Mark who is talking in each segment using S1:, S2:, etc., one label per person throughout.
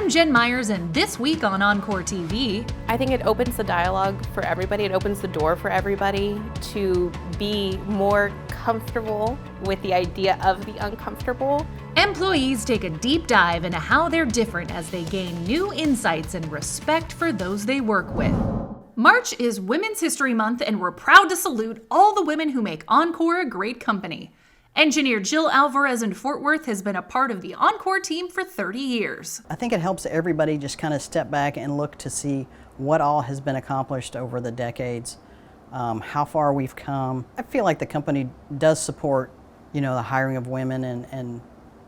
S1: I'm Jen Myers, and this week on Oncor TV,
S2: I think it opens the dialogue for everybody. It opens the door for everybody to be more comfortable with the idea of the uncomfortable.
S1: employees take a deep dive into how they're different as they gain new insights and respect for those they work with. March is Women's History Month, and we're proud to salute all the women who make Oncor a great company. Engineer Jill Alvarez in Fort Worth has been a part of the Oncor team for 30 years.
S3: I think it helps everybody just kind of step back and look to see what all has been accomplished over the decades, how far we've come. I feel like the company does support, the hiring of women and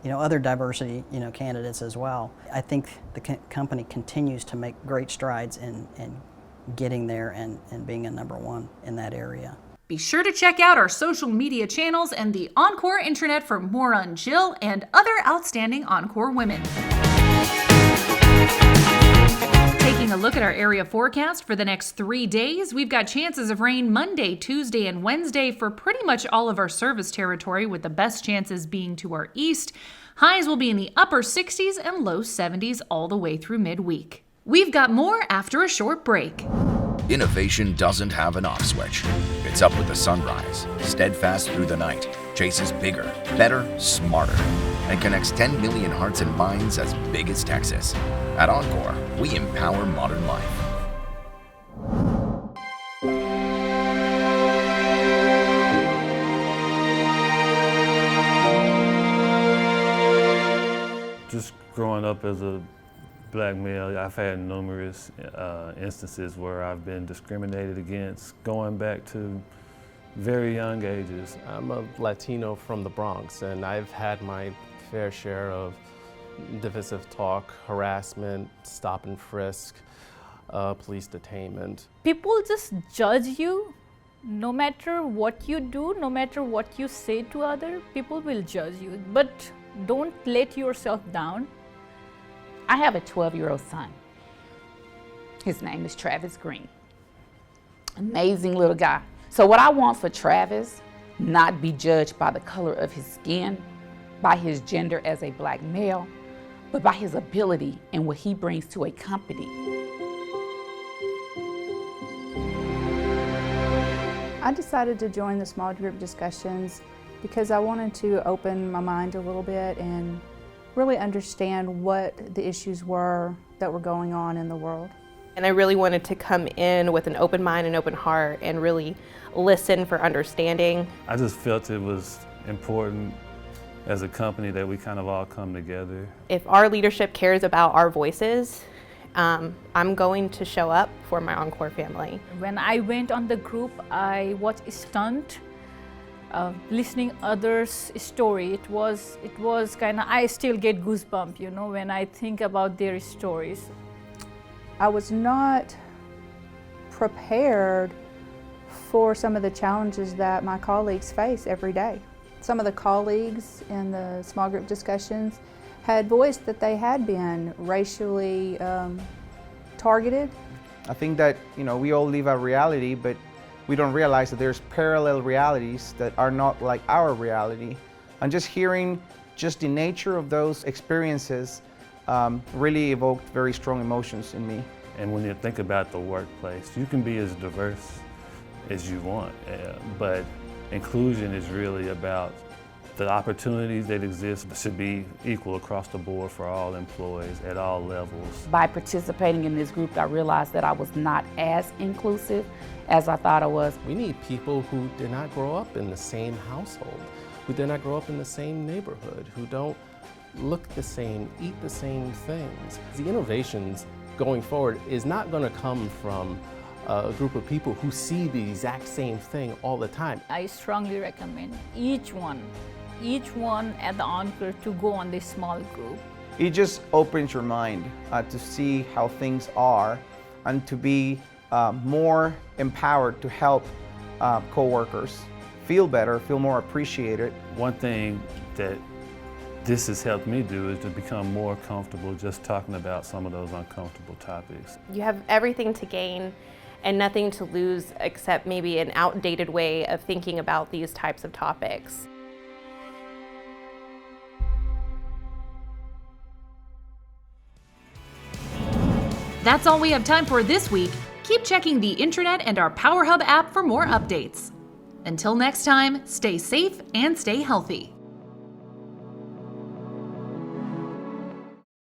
S3: other diversity, candidates as well. I think the company continues to make great strides in getting there and being a number one in that area.
S1: Be sure to check out our social media channels and the Oncor intranet for more on Jill and other outstanding Oncor women. Taking a look at our area forecast for the next 3 days, we've got chances of rain Monday, Tuesday, and Wednesday for pretty much all of our service territory, with the best chances being to our east. Highs will be in the upper 60s and low 70s all the way through midweek. We've got more after a short break.
S4: Innovation doesn't have an off switch. It's up with the sunrise, steadfast through the night, chases bigger, better, smarter, and connects 10 million hearts and minds as big as Texas. At Oncor, we empower modern life.
S5: Just growing up as a Black male, I've had numerous instances where I've been discriminated against, going back to very young ages.
S6: I'm a Latino from the Bronx, and I've had my fair share of divisive talk, harassment, stop and frisk, police detainment.
S7: People just judge you. No matter what you do, no matter what you say to others, people will judge you. But don't let yourself down.
S8: I have a 12-year-old son. His name is Travis Green. Amazing little guy. So what I want for Travis, not be judged by the color of his skin, by his gender as a Black male, but by his ability and what he brings to a company.
S9: I decided to join the small group discussions because I wanted to open my mind a little bit and really understand what the issues were that were going on in the world.
S2: And I really wanted to come in with an open mind and open heart and really listen for understanding.
S5: I just felt it was important as a company that we kind of all come together.
S2: If our leadership cares about our voices, I'm going to show up for my Oncor family.
S7: When I went on the group, I was stunned. Listening others' story, it was kind of, I still get goosebumps, when I think about their stories.
S9: I was not prepared for some of the challenges that my colleagues face every day. Some of the colleagues in the small group discussions had voiced that they had been racially targeted.
S10: I think that, we all live a reality, but we don't realize that there's parallel realities that are not like our reality. And just hearing just the nature of those experiences really evoked very strong emotions in me.
S5: And when you think about the workplace, you can be as diverse as you want, but inclusion is really about the opportunities that exist should be equal across the board for all employees at all levels.
S8: By participating in this group, I realized that I was not as inclusive as I thought I was.
S6: We need people who did not grow up in the same household, who did not grow up in the same neighborhood, who don't look the same, eat the same things. The innovations going forward is not going to come from a group of people who see the exact same thing all the time.
S7: I strongly recommend each one at the Oncor to go on this small group.
S10: It just opens your mind to see how things are and to be more empowered to help co-workers feel better, feel more appreciated.
S5: One thing that this has helped me do is to become more comfortable just talking about some of those uncomfortable topics.
S2: You have everything to gain and nothing to lose except maybe an outdated way of thinking about these types of topics.
S1: That's all we have time for this week. Keep checking the intranet and our Power Hub app for more updates. Until next time, stay safe and stay healthy.